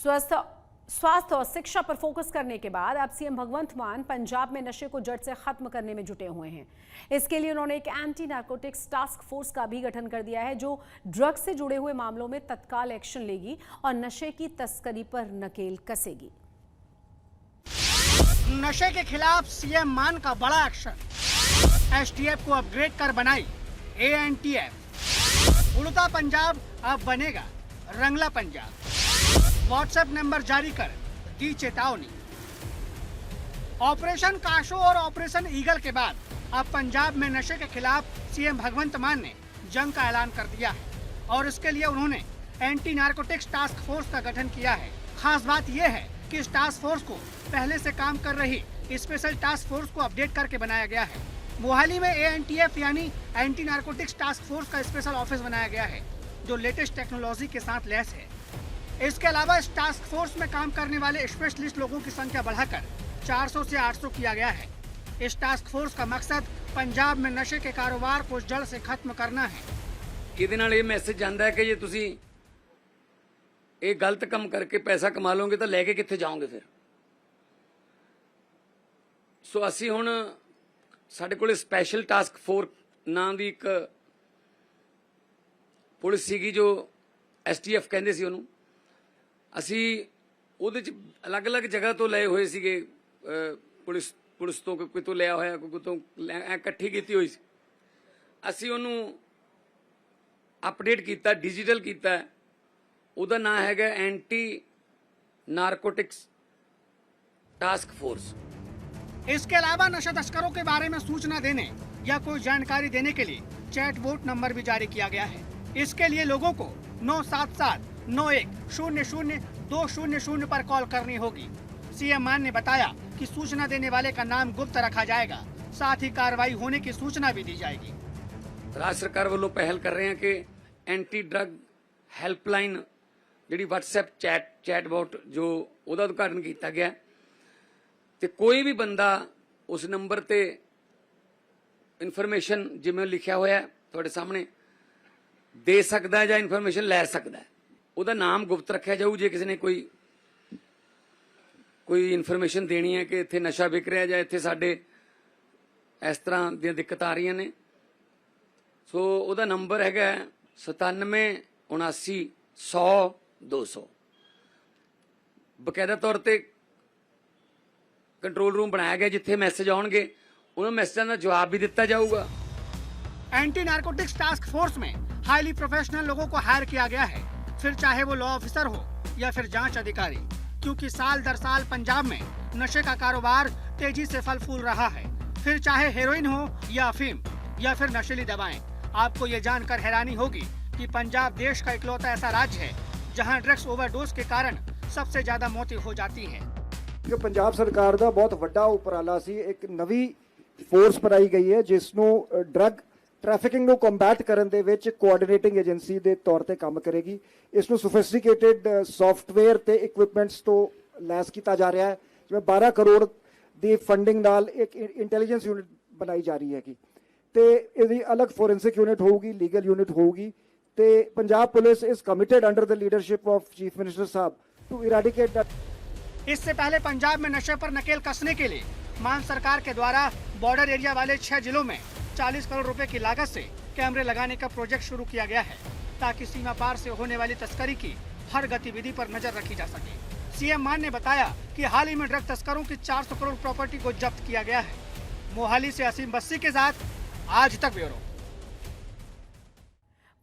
स्वास्थ्य और शिक्षा पर फोकस करने के बाद अब सीएम भगवंत मान पंजाब में नशे को जड़ से खत्म करने में जुटे हुए हैं। इसके लिए उन्होंने एक एंटी नारकोटिक्स टास्क फोर्स का भी गठन कर दिया है, जो ड्रग्स से जुड़े हुए मामलों में तत्काल एक्शन लेगी और नशे की तस्करी पर नकेल कसेगी। नशे के खिलाफ सीएम मान का बड़ा एक्शन। एसटीएफ को अपग्रेड कर बनाई एएनटीएफ। उड़ता पंजाब अब बनेगा रंगला पंजाब। व्हाट्सएप नंबर जारी कर दी चेतावनी। ऑपरेशन काशो और ऑपरेशन ईगल के बाद अब पंजाब में नशे के खिलाफ सीएम भगवंत मान ने जंग का ऐलान कर दिया है और इसके लिए उन्होंने एंटी नारकोटिक्स टास्क फोर्स का गठन किया है। खास बात यह है कि इस टास्क फोर्स को पहले से काम कर रही स्पेशल टास्क फोर्स को अपडेट करके बनाया गया है। मोहाली में एएनटीएफ यानी एंटी नारकोटिक्स टास्क फोर्स का स्पेशल ऑफिस बनाया गया है, जो लेटेस्ट टेक्नोलॉजी के साथ लैस है। इसके अलावा इस टास्क फोर्स में काम करने वाले स्पेशलिस्ट लोगों की संख्या बढ़ाकर 400 से 800 किया गया है। इस टास्क फोर्स का मकसद पंजाब में नशे के कारोबार को जड़ से खत्म करना है। ਇਹਦੇ ਨਾਲ ਇਹ ਮੈਸੇਜ ਜਾਂਦਾ ਹੈ ਕਿ ਜੇ ਤੁਸੀਂ ਇਹ ਗਲਤ ਕੰਮ ਕਰਕੇ ਪੈਸਾ ਕਮਾ ਲਓਗੇ ਤਾਂ ਲੈ ਕੇ ਕਿੱਥੇ ਜਾਓਗੇ ਫਿਰ। ਸੋ ਅਸੀਂ ਹੁਣ ਸਾਡੇ ਕੋਲ ਸਪੈਸ਼ਲ ਟਾਸਕ ਫੋਰਸ ਨਾਂ ਦੀ ਇੱਕ ਪੁਲਿਸ ਸੀਗੀ, ਜੋ ਐਸਟੀਐਫ ਕਹਿੰਦੇ ਸੀ ਉਹਨੂੰ। ਅਸੀਂ ਉਹਦੇ ਚ ਅਲੱਗ-ਅਲੱਗ ਜਗ੍ਹਾ ਤੋਂ ਲਏ ਹੋਏ ਸੀਗੇ, ਪੁਲਿਸ ਤੋਂ ਕੋਈ ਤੋਂ ਲਿਆ ਹੋਇਆ, ਕੋਈ ਤੋਂ ਇਕੱਠੀ ਕੀਤੀ ਹੋਈ ਸੀ। ਅਸੀਂ ਉਹਨੂੰ अपडेट किया, डिजिटल किया। ਉਹਦਾ नाम है एंटी नारकोटिक्स टास्क फोर्स। इसके अलावा नशा तस्करों के बारे में सूचना देने या कोई जानकारी देने के लिए चैटबॉट नंबर भी जारी किया गया है। इसके लिए लोगों को 977-9100-200 पर कॉल करनी होगी। सीएम मान ने बताया कि सूचना देने वाले का नाम गुप्त रखा जाएगा, साथ ही कार्रवाई होने की सूचना भी दी जाएगी। राज्य सरकार वालों पहल कर रहे हैं कि एंटी ड्रग हेल्पलाइन जी व्हाट्सएप चैटबॉट जो ਉਹਦਾ ਉਦਘਾਟਨ किया गया, तो कोई भी बंदा उस नंबर ते इन्फॉर्मेशन जिवें लिखा होया तुहाडे सामने दे सकता है या इन्फॉर्मेशन लै सकता है। ਉਹਦਾ नाम गुप्त रखा जाऊ। जे किसी ने कोई इन्फॉर्मेशन देनी है कि इत्थे नशा विक रहा या इत्थे साडे इस तरह दी दिक्कत आ रही ने, सो ਉਹਦਾ नंबर है 97790100-200। बकायदा तौर पर कंट्रोल रूम बनाया गया, जिथे मैसेज आउणगे उन्होंने मैसेजां का जवाब भी दिता जाऊगा। एंटी नारकोटिक्स टास्क फोर्स में हाईली प्रोफेशनल लोगों को हायर किया गया है, फिर चाहे वो लॉ ऑफिसर हो या फिर जांच अधिकारी, क्योंकि साल दर साल पंजाब में नशे का कारोबार तेजी से फल फूल रहा है। फिर चाहे हेरोइन हो या अफीम या फिर नशीली दवाएं। आपको ये जानकर हैरानी होगी कि पंजाब देश का इकलौता ऐसा राज्य है जहां ड्रग्स ओवरडोज के कारण सबसे ज्यादा मौतें हो जाती हैं। जो पंजाब सरकार का बहुत बड़ा उपराला सी, एक नवी फोर्स बनाई गई है जिसनों ड्रग ट्रैफिकिंग को कंबैट करने दे विच कोआर्डिनेटिंग एजेंसी के तौर पर काम करेगी। इसनों सोफिस्टिकेटेड सॉफ्टवेयर ते इक्विपमेंट्स तो लैस किया जा रहा है, जिवें 12 करोड़ की फंडिंग नाल एक इंटैलीजेंस यूनिट बनाई जा रही हैगी, ते इहदी अलग फोरेंसिक यूनिट होगी, लीगल यूनिट होगी। ते Punjab police is committed under the leadership of chief minister साहब टू इराडिकेट दैट। इससे पहले पंजाब में नशे पर नकेल कसने के लिए मान सरकार के द्वारा बॉर्डर एरिया वाले 6 जिलों में 40 करोड़ रुपए की लागत से कैमरे लगाने का प्रोजेक्ट शुरू किया गया है, ताकि सीमा पार से होने वाली तस्करी की हर गतिविधि पर नजर रखी जा सके। सीएम मान ने बताया कि हाल ही में ड्रग तस्करों की 400 करोड़ प्रॉपर्टी को जब्त किया गया है। मोहाली से असीम बस्सी के साथ आज तक ब्यूरो।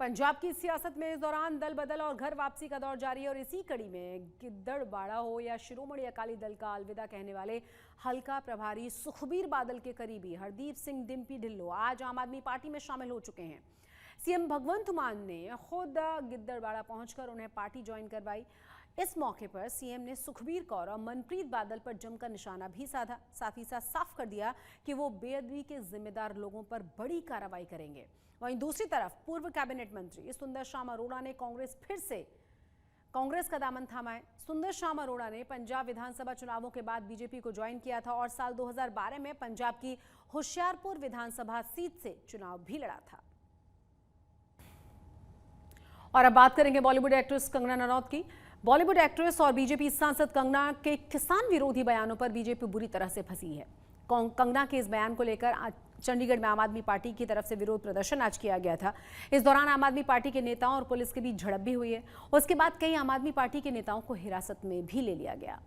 पंजाब की सियासत में इस दौरान दल बदल और घर वापसी का दौर जारी है और इसी कड़ी में गिद्दड़बाड़ा हो या शिरोमणि अकाली दल का अलविदा कहने वाले हल्का प्रभारी सुखबीर बादल के करीबी हरदीप सिंह डिम्पी ढिल्लों आज आम आदमी पार्टी में शामिल हो चुके हैं। सीएम भगवंत मान ने खुद गिद्दड़बाड़ा पहुंचकर उन्हें पार्टी ज्वाइन करवाई। इस मौके पर सीएम ने सुखबीर कौर और मनप्रीत बादल पर जमकर निशाना भी साधा, साथ ही साथ साफ कर दिया कि वो बेअदबी के जिम्मेदार लोगों पर बड़ी कार्रवाई करेंगे। वहीं दूसरी तरफ पूर्व कैबिनेट मंत्री सुंदर श्याम अरोड़ा ने कांग्रेस का दामन थामा है। सुंदर श्याम अरोड़ा ने पंजाब विधानसभा चुनावों के बाद बीजेपी को ज्वाइन किया था और साल 2012 में पंजाब की होशियारपुर विधानसभा सीट से चुनाव भी लड़ा था। और अब बात करेंगे बॉलीवुड एक्ट्रेस कंगना रनौत की। बॉलीवुड एक्ट्रेस और बीजेपी सांसद कंगना के किसान विरोधी बयानों पर बीजेपी बुरी तरह से फंसी है। कंगना के इस बयान को लेकर आज चंडीगढ़ में आम आदमी पार्टी की तरफ से विरोध प्रदर्शन आज किया गया था। इस दौरान आम आदमी पार्टी के नेताओं और पुलिस के बीच झड़प भी हुई है। उसके बाद कई आम आदमी पार्टी के नेताओं को हिरासत में भी ले लिया गया।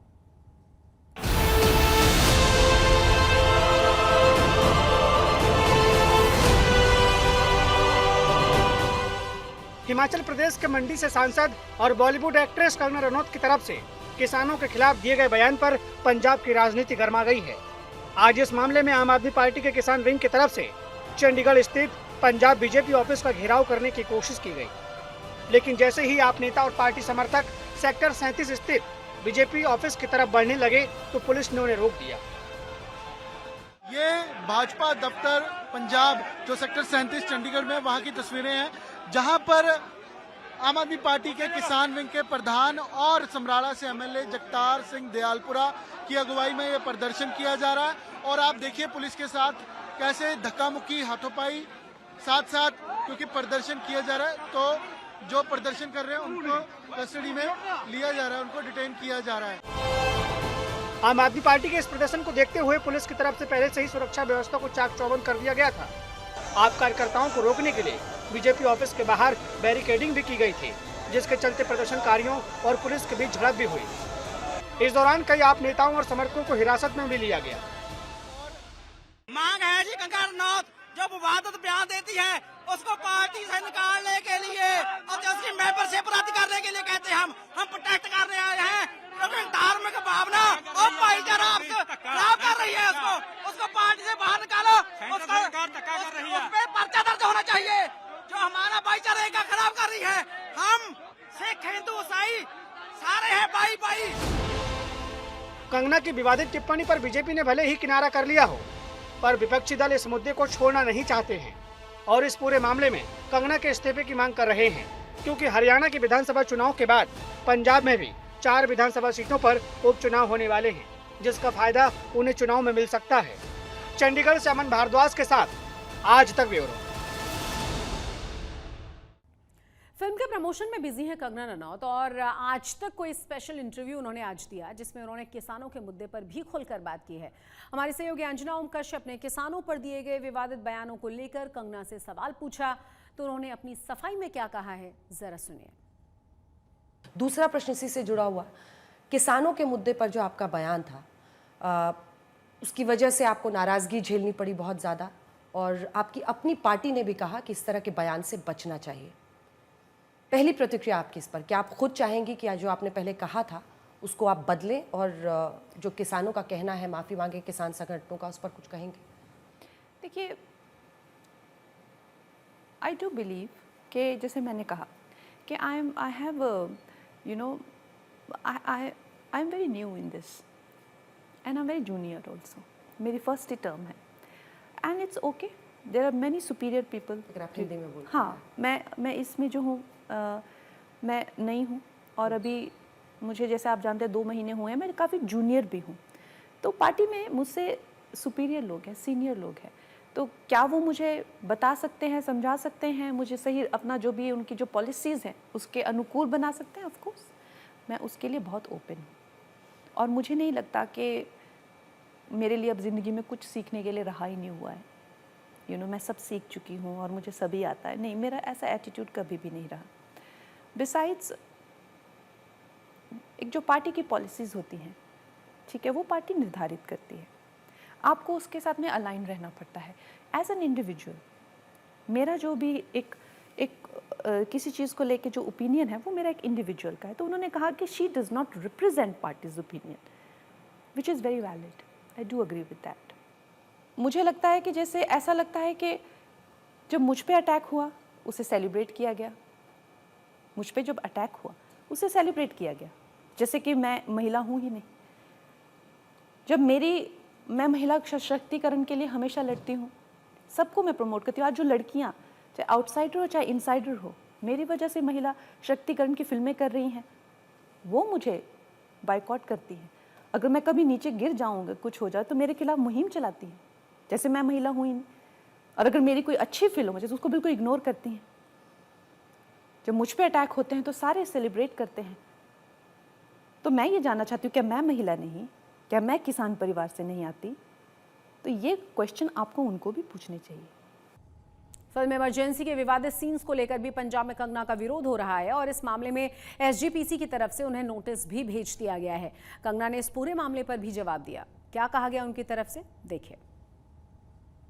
हिमाचल प्रदेश के मंडी से सांसद और बॉलीवुड एक्ट्रेस कंगना रनौत की तरफ से किसानों के खिलाफ दिए गए बयान पर पंजाब की राजनीति गर्मा गई है। आज इस मामले में आम आदमी पार्टी के किसान विंग की तरफ से चंडीगढ़ स्थित पंजाब बीजेपी ऑफिस का घेराव करने की कोशिश की गई, लेकिन जैसे ही आप नेता और पार्टी समर्थक सेक्टर 37 स्थित बीजेपी ऑफिस की तरफ बढ़ने लगे तो पुलिस ने उन्हें रोक दिया। ये भाजपा दफ्तर पंजाब जो सेक्टर 37 चंडीगढ़ में वहां की तस्वीरें हैं, जहां पर आम आदमी पार्टी के किसान विंग के प्रधान और समराला से एमएलए जगतार सिंह दयालपुरा की अगुवाई में ये प्रदर्शन किया जा रहा है। और आप देखिए पुलिस के साथ कैसे धक्का मुक्की, हाथोपाई, साथ साथ क्योंकि प्रदर्शन किया जा रहा है तो जो प्रदर्शन कर रहे हैं उनको कस्टडी में लिया जा रहा है, उनको डिटेन किया जा रहा है। आम आदमी पार्टी के इस प्रदर्शन को देखते हुए पुलिस की तरफ से पहले से ही सुरक्षा व्यवस्था को चाक चौबंद कर दिया गया था। आप कार्यकर्ताओं को रोकने के लिए बीजेपी ऑफिस के बाहर बैरिकेडिंग भी की गई थी, जिसके चलते प्रदर्शनकारियों और पुलिस के बीच झड़प भी हुई। इस दौरान कई आप नेताओं और समर्थकों को हिरासत में भी लिया गया। मांग है जी कंगना रनौत जो विवादित बयान देती है उसको पार्टी से निकालने के लिए और उसकी मेंबरशिप रद्द करने के लिए कहते हैं हम प्रोटेक्ट करने आए हैं, क्योंकि धार्मिक भावना और भाईचारा खराब कर रही है। उसको पार्टी से बाहर निकालो, उस पे पर्चा दर्ज होना चाहिए जो हमारा भाईचारा का खराब कर रही है। हम सिख, हिंदू, ईसाई सारे हैं भाई भाई। कंगना की विवादित टिप्पणी पर बीजेपी ने भले ही किनारा कर लिया हो, पर विपक्षी दल इस मुद्दे को छोड़ना नहीं चाहते हैं और इस पूरे मामले में कंगना के इस्तीफे की मांग कर रहे हैं, क्योंकि हरियाणा के विधानसभा चुनाव के बाद पंजाब में भी 4 विधानसभा सीटों पर उपचुनाव होने वाले हैं, जिसका फायदा उन्हें चुनाव में मिल सकता है। चंडीगढ़ से अमन भारद्वाज के साथ आज तक ब्यूरो। फिल्म के प्रमोशन में बिजी है कंगना रनौत और आज तक कोई स्पेशल इंटरव्यू उन्होंने आज दिया जिसमें उन्होंने किसानों के मुद्दे पर भी खुलकर बात की है। हमारे सहयोगी अंजना ओम कश्यप ने किसानों पर दिए गए विवादित बयानों को लेकर कंगना से सवाल पूछा तो उन्होंने अपनी सफाई में क्या कहा है, जरा सुनिए। दूसरा प्रश्न इसी से जुड़ा हुआ, किसानों के मुद्दे पर जो आपका बयान था उसकी वजह से आपको नाराज़गी झेलनी पड़ी बहुत ज़्यादा और आपकी अपनी पार्टी ने भी कहा कि इस तरह के बयान से बचना चाहिए। पहली प्रतिक्रिया आपकी इस पर, क्या आप खुद चाहेंगी कि जो आपने पहले कहा था उसको आप बदलें और जो किसानों का कहना है माफ़ी मांगे किसान संगठनों का, उस पर कुछ कहेंगे? देखिए, आई डू बिलीव कि जैसे मैंने कहा कि I am very new in this and I am very junior also. मेरी फर्स्ट ही टर्म है and it's okay, there are many superior people. Hindi में बोल। हाँ, मैं इसमें जो हूँ मैं नई हूँ और अभी मुझे जैसे आप जानते हैं 2 महीने हुए हैं, मैं काफ़ी जूनियर भी हूँ। तो पार्टी में मुझसे सुपीरियर लोग हैं, सीनियर लोग हैं, तो क्या वो मुझे बता सकते हैं, समझा सकते हैं, मुझे सही अपना जो भी उनकी जो पॉलिसीज़ हैं उसके अनुकूल बना सकते हैं। ऑफ कोर्स मैं उसके लिए बहुत ओपन हूँ और मुझे नहीं लगता कि मेरे लिए अब ज़िंदगी में कुछ सीखने के लिए रहा ही नहीं हुआ है। मैं सब सीख चुकी हूँ और मुझे सभी आता है। नहीं, मेरा ऐसा एटीट्यूड कभी भी नहीं रहा। बिसाइड्स एक जो पार्टी की पॉलिसीज़ होती हैं, ठीक है, वो पार्टी निर्धारित करती है, आपको उसके साथ में अलाइन रहना पड़ता है। एज एन इंडिविजुअल मेरा जो भी एक किसी चीज़ को लेके जो ओपिनियन है वो मेरा एक इंडिविजुअल का है। तो उन्होंने कहा कि she does not represent parties opinion, which is very valid. I do agree with that. मुझे लगता है कि जैसे ऐसा लगता है कि जब मुझ पे अटैक हुआ उसे सेलिब्रेट किया गया, मुझ पे जब अटैक हुआ उसे सेलिब्रेट किया गया, जैसे कि मैं महिला हूँ ही नहीं। जब मैं महिला सशक्तिकरण के लिए हमेशा लड़ती हूँ, सबको मैं प्रमोट करती हूँ। आज जो लड़कियाँ चाहे आउटसाइडर हो चाहे इनसाइडर हो, मेरी वजह से महिला शक्तिकरण की फिल्में कर रही हैं, वो मुझे बाइकआउट करती हैं। अगर मैं कभी नीचे गिर जाऊँगा, कुछ हो जाए, तो मेरे खिलाफ मुहिम चलाती हैं, जैसे मैं महिला हुई नहीं। और अगर मेरी कोई अच्छी फिल्म हो जैसे उसको बिल्कुल इग्नोर करती हैं। जब मुझ पे अटैक होते हैं तो सारे सेलिब्रेट करते हैं। तो मैं ये जानना चाहती हूँ, क्या मैं महिला नहीं, क्या मैं किसान परिवार से नहीं आती? तो ये क्वेश्चन आपको उनको भी पूछने चाहिए। फिल्म इमरजेंसी के विवादित सीन्स को लेकर भी पंजाब में कंगना का विरोध हो रहा है और इस मामले में एसजीपीसी की तरफ से उन्हें नोटिस भी भेज दिया गया है। कंगना ने इस पूरे मामले पर भी जवाब दिया। क्या कहा गया उनकी तरफ से, देखिए।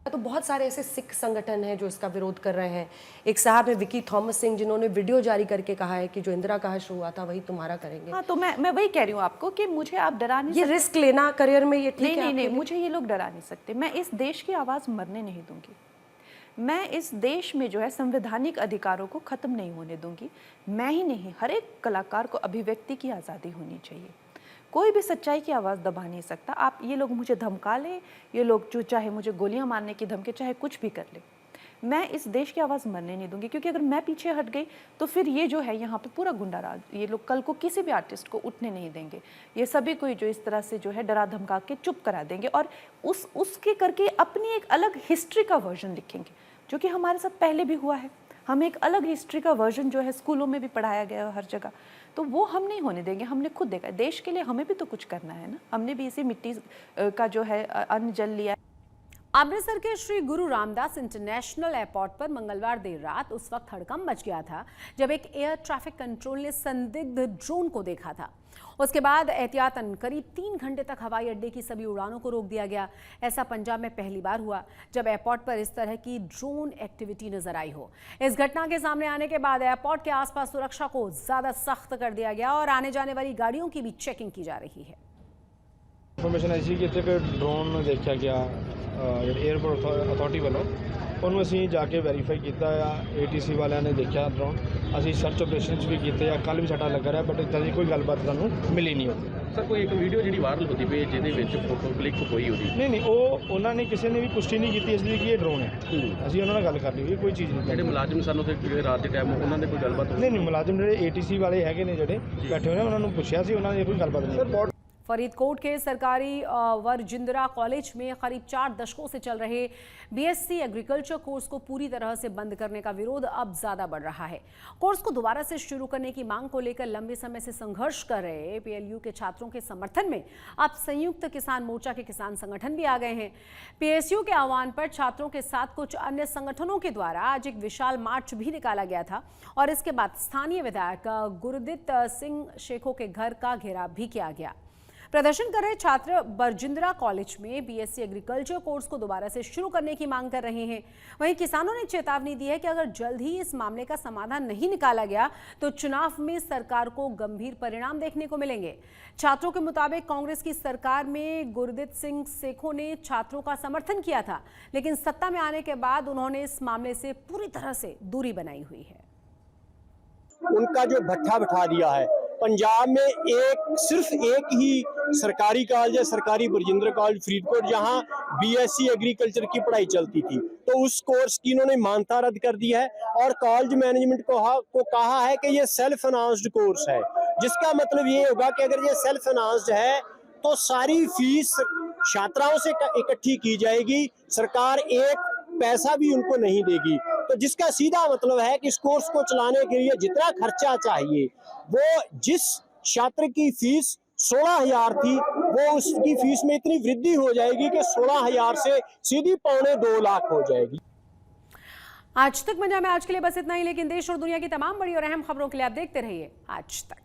तो बहुत सारे ऐसे सिख संगठन हैं जो इसका विरोध कर रहे हैं। एक साहब है विकी थॉमस सिंह, जिन्होंने वीडियो जारी करके कहा है कि जो इंदिरा का हश्र हुआ था वही तुम्हारा करेंगे। हाँ, तो मैं वही कह रही हूँ आपको कि मुझे आप डरा नहीं ये रिस्क लेना करियर में, ये ठीक है? नहीं, मुझे ये लोग डरा नहीं सकते। मैं इस देश की आवाज़ मरने नहीं दूंगी। मैं इस देश में जो है संवैधानिक अधिकारों को ख़त्म नहीं होने दूंगी। मैं ही नहीं, हर एक कलाकार को अभिव्यक्ति की आज़ादी होनी चाहिए। कोई भी सच्चाई की आवाज़ दबा नहीं सकता। आप ये लोग मुझे धमका लें, ये लोग जो चाहे मुझे गोलियां मारने की धमकी, चाहे कुछ भी कर ले, मैं इस देश की आवाज़ मरने नहीं दूंगी। क्योंकि अगर मैं पीछे हट गई तो फिर ये जो है यहाँ पे पूरा गुंडा राज, ये लोग कल को किसी भी आर्टिस्ट को उठने नहीं देंगे। ये सभी कोई जो इस तरह से जो है डरा धमका के चुप करा देंगे और उसके करके अपनी एक अलग हिस्ट्री का वर्जन लिखेंगे, जो कि हमारे साथ पहले भी हुआ है। हम एक अलग हिस्ट्री का वर्जन जो है स्कूलों में भी पढ़ाया गया है हर जगह, तो वो हम नहीं होने देंगे। हमने खुद देखा, देश के लिए हमें भी तो कुछ करना है ना। हमने भी इसी मिट्टी का जो है अन्न जल लिया। अमृतसर के श्री गुरु रामदास इंटरनेशनल एयरपोर्ट पर मंगलवार देर रात उस वक्त हड़कंप मच गया था जब एक एयर ट्रैफिक कंट्रोल ने संदिग्ध ड्रोन को देखा था। उसके बाद एहतियातन करीब 3 घंटे तक हवाई अड्डे की सभी उड़ानों को रोक दिया गया। ऐसा पंजाब में पहली बार हुआ जब एयरपोर्ट पर इस तरह की ड्रोन एक्टिविटी नजर आई हो। इस घटना के सामने आने के बाद एयरपोर्ट के आसपास सुरक्षा को ज्यादा सख्त कर दिया गया और आने जाने वाली गाड़ियों की भी चेकिंग की जा रही है। ਇਨਫੋਰਮੇਸ਼ਨ ਆਈ ਸੀ ਕਿ ਇੱਥੇ ਇੱਕ ਡਰੋਨ ਦੇਖਿਆ ਗਿਆ 에어ਪੋਰਟ ਅਥਾਰਟੀ ਵੱਲੋਂ। ਉਹਨੂੰ ਅਸੀਂ ਜਾ ਕੇ ਵੈਰੀਫਾਈ ਕੀਤਾ ਆ। ATC ਵਾਲਿਆਂ ਨੇ ਦੇਖਿਆ ਡਰੋਨ। ਅਸੀਂ ਸਰਚ ਆਪਰੇਸ਼ਨਸ ਵੀ ਕੀਤੇ ਆ, ਕੱਲ ਵੀ ਸਾਡਾ ਲੱਗਾ ਰਿਹਾ, ਬਟ ਇੱਦਾਂ ਦੀ ਕੋਈ ਗੱਲਬਾਤ ਸਾਨੂੰ ਮਿਲੀ ਨਹੀਂ ਉੱਥੇ। ਸਰ ਕੋਈ ਇੱਕ ਵੀਡੀਓ ਜਿਹੜੀ ਵਾਇਰਲ ਹੁੰਦੀ ਪਈ ਜਿਹਦੇ ਵਿੱਚ ਫੋਟੋ ਕਲਿੱਕ ਹੋਈ ਉਹਦੀ? ਨਹੀਂ, ਉਹਨਾਂ ਨੇ ਕਿਸੇ ਨੇ ਵੀ ਪੁਸ਼ਟੀ ਨਹੀਂ ਕੀਤੀ ਇਸ ਲਈ ਕਿ ਇਹ ਡਰੋਨ ਹੈ। ਅਸੀਂ ਉਹਨਾਂ ਨਾਲ ਗੱਲ ਕਰ ਲਈ, ਕੋਈ ਚੀਜ਼ ਨਹੀਂ। ਜਿਹੜੇ ਮੁਲਾਜ਼ਮ ਸਾਨੂੰ ਤੇ ਰਾਤ ਦੇ ਟਾਈਮ ਉਹਨਾਂ ਦੇ ਕੋਈ ਗੱਲਬਾਤ ਹੋਈ? ਨਹੀਂ, ਮੁਲਾਜ਼ਮ ਜਿਹੜੇ ATC ਵਾਲੇ ਹੈਗੇ ਨੇ ਜਿਹੜੇ ਬੈਠੇ ਹੋਏ ਨੇ, ਉਹਨਾਂ ਨੂੰ ਪੁੱਛਿਆ ਸੀ, ਉਹਨਾਂ ਨੇ ਕੋਈ ਗੱਲਬਾਤ ਨਹੀਂ। फरीदकोट के सरकारी वरजिंदरा कॉलेज में करीब 4 दशकों से चल रहे BSc एग्रीकल्चर कोर्स को पूरी तरह से बंद करने का विरोध अब ज्यादा बढ़ रहा है। कोर्स को दोबारा से शुरू करने की मांग को लेकर लंबे समय से संघर्ष कर रहे PLU के छात्रों के समर्थन में अब संयुक्त किसान मोर्चा के किसान संगठन भी आ गए हैं। PSU के आह्वान पर छात्रों के साथ कुछ अन्य संगठनों के द्वारा आज एक विशाल मार्च भी निकाला गया था और इसके बाद स्थानीय विधायक गुरदीप सिंह शेखों के घर का घेराव भी किया गया। प्रदर्शन कर रहे छात्र बरजिंदरा कॉलेज में BSc एग्रीकल्चर कोर्स को दोबारा से शुरू करने की मांग कर रहे हैं। वहीं किसानों ने चेतावनी दी है कि अगर जल्द ही इस मामले का समाधान नहीं निकाला गया तो चुनाव में सरकार को गंभीर परिणाम देखने को मिलेंगे। छात्रों के मुताबिक कांग्रेस की सरकार में गुरदीप सिंह सेखों ने छात्रों का समर्थन किया था, लेकिन सत्ता में आने के बाद उन्होंने इस मामले से पूरी तरह से दूरी बनाई हुई है। उनका जो भट्ठा बिठा दिया है पंजाब में, सिर्फ एक ही सरकारी कॉलेज है, सरकारी बरजिंदर कॉलेज फरीदकोट, जहां BSc एग्रीकल्चर की पढ़ाई चलती थी, तो उस कोर्स की इन्होंने मान्यता रद्द कर दी है और कॉलेज मैनेजमेंट को कहा है कि ये सेल्फ फाइनेंस्ड कोर्स है, जिसका मतलब ये होगा कि अगर ये सेल्फ फाइनेंस्ड है तो सारी फीस छात्राओं से इकट्ठी की जाएगी, सरकार एक पैसा भी उनको नहीं देगी। तो जिसका सीधा मतलब है कि इस कोर्स को चलाने के लिए जितना खर्चा चाहिए, वो जिस छात्र की फीस 16,000 थी, वो उसकी फीस में इतनी वृद्धि हो जाएगी कि 16,000 से सीधी 2.25 लाख हो जाएगी। आज तक पंजाब में आज के लिए बस इतना ही, लेकिन देश और दुनिया की तमाम बड़ी और अहम खबरों के लिए आप देखते रहिए आज तक।